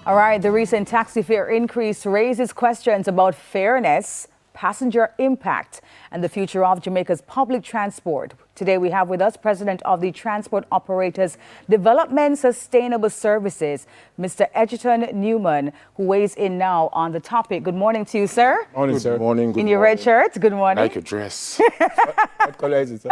All right, the recent taxi fare increase raises questions about fairness, passenger impact, and the future of Jamaica's public transport. Today we have with us President of the Transport Operators Development Sustainable Services, Mr. Egeton Newman, who weighs in now on the topic. Good morning to you, sir. Morning, sir. Good morning. In your red shirt, good morning. Like your dress. What color is it, sir?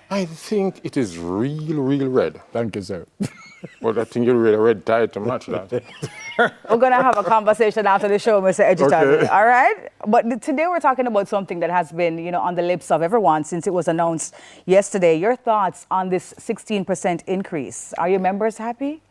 I think it is real red. Thank you, sir. But I think you wear a red tie to match that. We're going to have a conversation after the show, Mr. Egeton. Okay. All right? But today we're talking about something that has been, on the lips of everyone since it was announced yesterday. Your thoughts on this 16% increase? Are your members happy?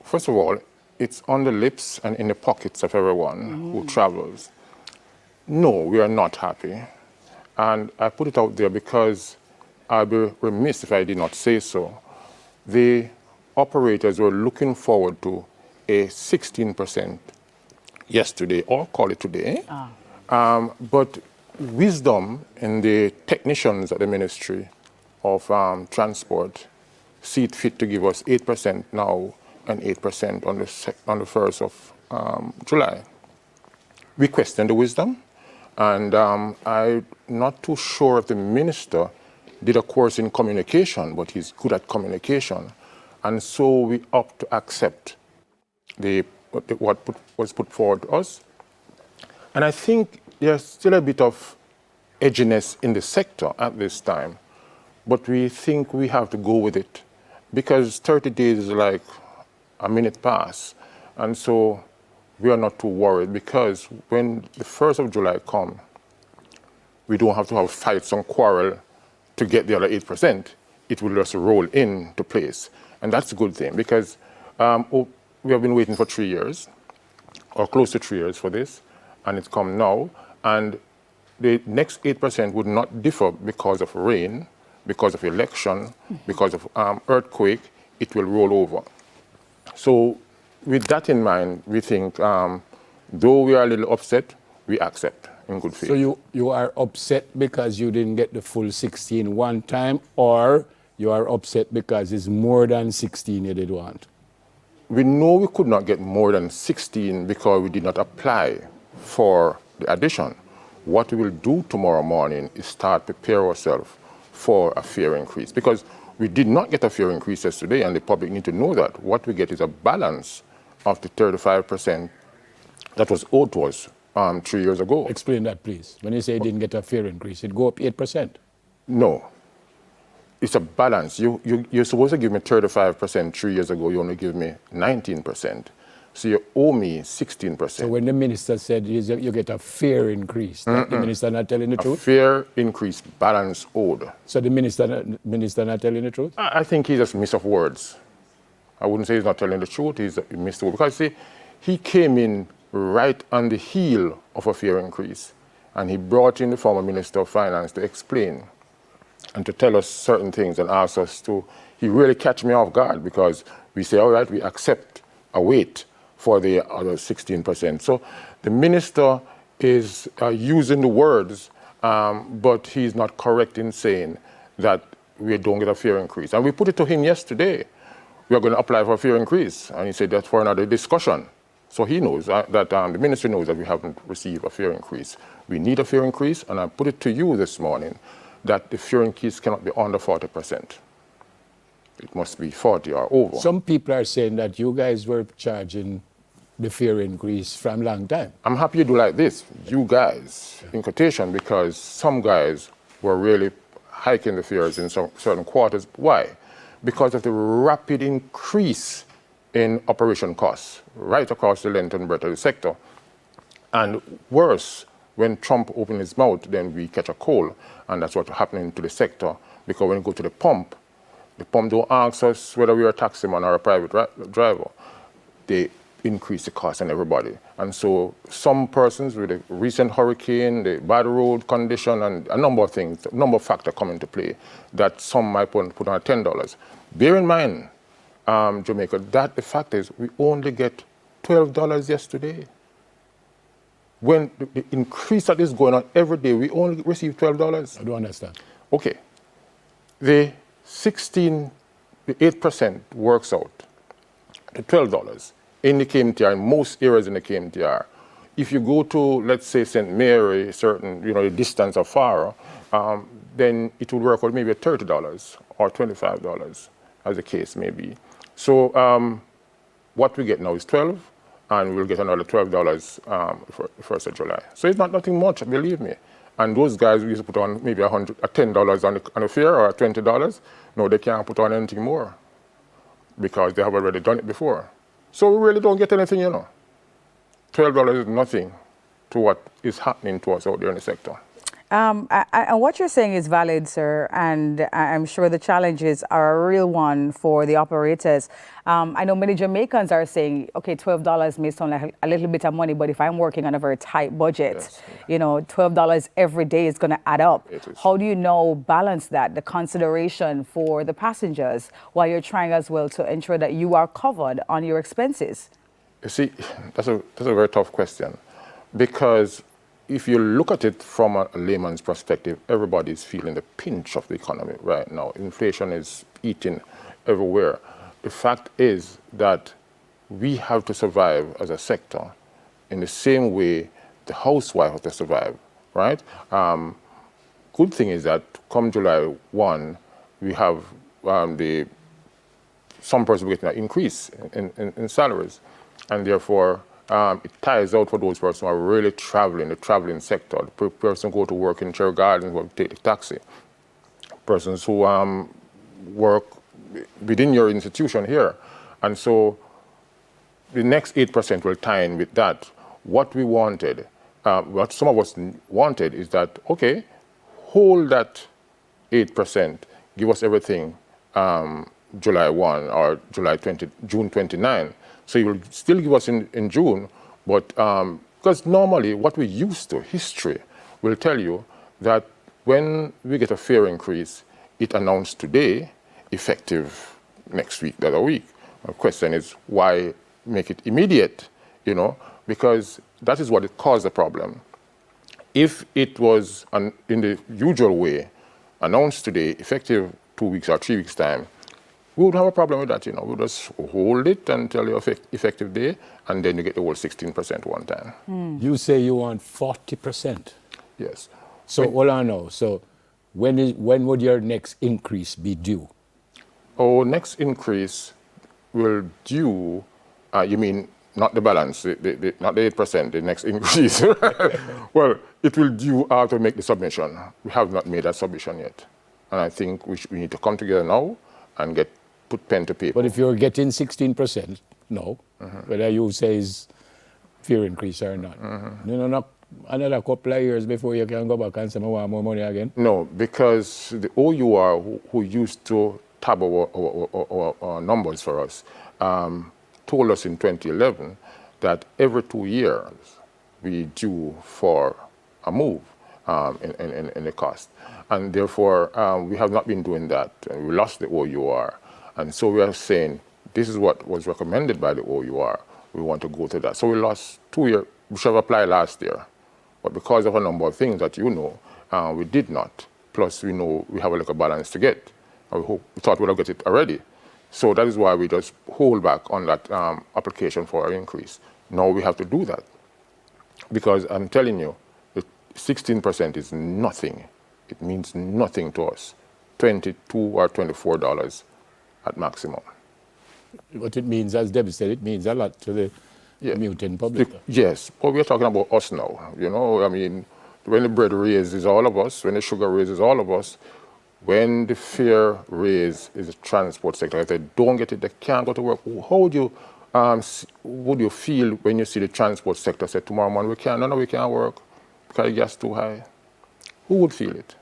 First of all, it's on the lips and in the pockets of everyone who travels. No, we are not happy. And I put it out there because I'd be remiss if I did not say so. The operators were looking forward to a 16% yesterday, or call it today. But wisdom in the technicians at the Ministry of Transport see it fit to give us 8% now and 8% on the 1st of July. We question the wisdom, and I'm not too sure if the minister did a course in communication, but he's good at communication. And so we opt to accept what was put forward to us. And I think there's still a bit of edginess in the sector at this time, but we think we have to go with it because 30 days is like a minute pass. And so we are not too worried because when the 1st of July comes, we don't have to have fights and quarrel to get the other 8%. It will just roll into place. And that's a good thing because we have been waiting for 3 years, or close to 3 years for this, and it's come now. And the next 8% would not differ because of rain, because of election, because of earthquake. It will roll over. So with that in mind, we think, though we are a little upset, we accept in good faith. So you are upset because you didn't get the full 16 one time, or you are upset because it's more than 16 you did want? We know we could not get more than 16 because we did not apply for the addition. What we will do tomorrow morning is start prepare ourselves for a fare increase because we did not get a fare increase yesterday, and the public need to know that. What we get is a balance of the 35% that was owed to us 3 years ago. Explain that, please. When you say you didn't get a fare increase, it go up 8%. No. It's a balance. You're supposed to give me 35% 3 years ago. You only give me 19%. So you owe me 16%. So when the minister said you get a fare increase, the minister not telling the truth? A fare increase, balance owed. So the minister not telling the truth? I think he's just a miss of words. I wouldn't say he's not telling the truth. He's a miss of words. Because see, he came in right on the heel of a fare increase, and he brought in the former Minister of Finance to explain and to tell us certain things and ask us to. He really catch me off guard because we say, all right, we accept a wait for the other 16%. So the minister is using the words, but he's not correct in saying that we don't get a fare increase. And we put it to him yesterday. We are going to apply for a fare increase. And he said that's for another discussion. So he knows that the ministry knows that we haven't received a fare increase. We need a fare increase, and I put it to you this morning that the fare increase cannot be under 40%. It must be 40 or over. Some people are saying that you guys were charging the fare increase from a long time. I'm happy you do like this, you guys, in quotation, because some guys were really hiking the fares in some certain quarters. Why? Because of the rapid increase in operation costs right across the length and breadth of the sector. And worse, when Trump opened his mouth, then we catch a cold, and that's what's happening to the sector. Because when you go to the pump don't ask us whether we are a taximan or a private driver. They increase the cost on everybody. And so some persons with the recent hurricane, the bad road condition, and a number of things, a number of factors come into play that some might put on $10. Bear in mind, Jamaica, that the fact is we only get $12 yesterday. When the increase that is going on every day, we only receive $12. I don't understand. Okay. The 8% works out to $12. in the KMTR, in most areas in the KMTR. If you go to, let's say, St. Mary, certain, the distance of far, then it would work out maybe at $30 or $25, as the case may be. So what we get now is 12, and we'll get another $12 for the 1st of July. So it's not nothing much, believe me. And those guys we used to put on maybe $10 on the fare or $20. No, they can't put on anything more because they have already done it before. So we really don't get anything, $12 is nothing to what is happening to us out there in the sector. And what you're saying is valid, sir, and I'm sure the challenges are a real one for the operators. I know many Jamaicans are saying, okay, $12 may sound like a little bit of money, but if I'm working on a very tight budget, yes, $12 every day is going to add up. How do you balance that, the consideration for the passengers, while you're trying as well to ensure that you are covered on your expenses? You see, that's a very tough question, because if you look at it from a layman's perspective, everybody's feeling the pinch of the economy right now. Inflation is eating everywhere. The fact is that we have to survive as a sector in the same way the housewife has to survive, right? Good thing is that come July 1, we have some person getting an increase in salaries, and therefore it ties out for those persons who are really traveling, the traveling sector. The person go to work in Cherry Gardens will take the taxi. Persons who work within your institution here. And so the next 8% will tie in with that. What we wanted, what some of us wanted is that, okay, hold that 8%, give us everything July 1 or June 29. So you will still give us in June, but because normally what we used to, history will tell you that when we get a fare increase, it announced today, effective next week, the other week. My question is, why make it immediate? Because that is what it caused the problem. If it was in the usual way, announced today, effective 2 weeks or 3 weeks' time, we would have a problem with that, We'll just hold it until your effective day, and then you get the whole 16% one time. You say you want 40%. Yes. So hold on now. So when would your next increase be due? Our next increase will due, you mean not the balance, not the 8%, the next increase. Well, it will due after we make the submission. We have not made that submission yet. And I think we need to come together now and put pen to paper. But if you're getting 16%, no, whether you say is fare increase or not, not another couple of years before you can go back and say, I want more money again? No, because the OUR, who used to tab our numbers for us, told us in 2011 that every 2 years we due for a move in the cost. And therefore, we have not been doing that. We lost the OUR. And so we are saying, this is what was recommended by the OUR. We want to go to that. So we lost 2 years, we should have applied last year. But because of a number of things that we did not. Plus, we know we have a little balance to get. We thought we'd have got it already. So that is why we just hold back on that application for an increase. Now we have to do that. Because I'm telling you, the 16% is nothing. It means nothing to us. $22 or $24 at maximum. What it means, as Debbie said, it means a lot to the commuting public. Yes, but we're talking about us now. When the bread raises all of us, when the sugar raises all of us, when the fare raise is the transport sector. If they don't get it, they can't go to work. How would you feel when you see the transport sector say, tomorrow morning we can't work because the gas is too high? Who would feel it?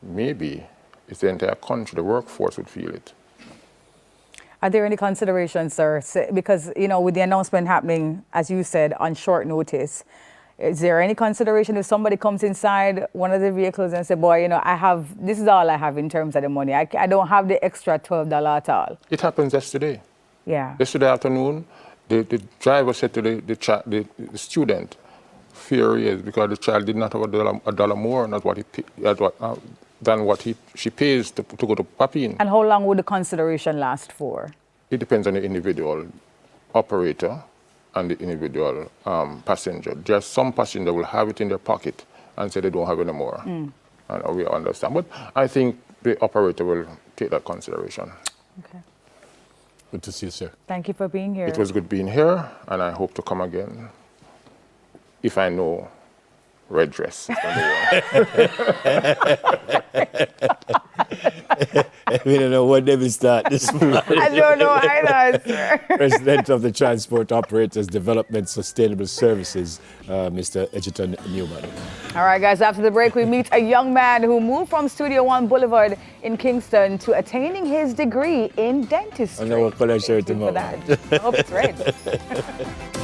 Maybe it's the entire country, the workforce would feel it. Are there any considerations, sir? Because, with the announcement happening, as you said, on short notice, is there any consideration if somebody comes inside one of the vehicles and say, boy, this is all I have in terms of the money. I don't have the extra $12 at all. It happens yesterday. Yeah. Yesterday afternoon, the driver said to the student, fear is because the child did not have a dollar more than what she pays to go to Papine. And how long would the consideration last for? It depends on the individual. operator and the individual passenger. Just some passenger will have it in their pocket and say they don't have any more. And we understand. But I think the operator will take that consideration. Okay. Good to see you, sir. Thank you for being here. It was good being here, and I hope to come again if I know red dress. We don't know when they will start this morning. I don't know either, sir. President of the Transport Operators Development Sustainable Services, Mr. Egeton Newman. All right, guys, after the break, we meet a young man who moved from Studio One Boulevard in Kingston to attaining his degree in dentistry. I know what color shirt Thank you for tomorrow. that. I hope it's red.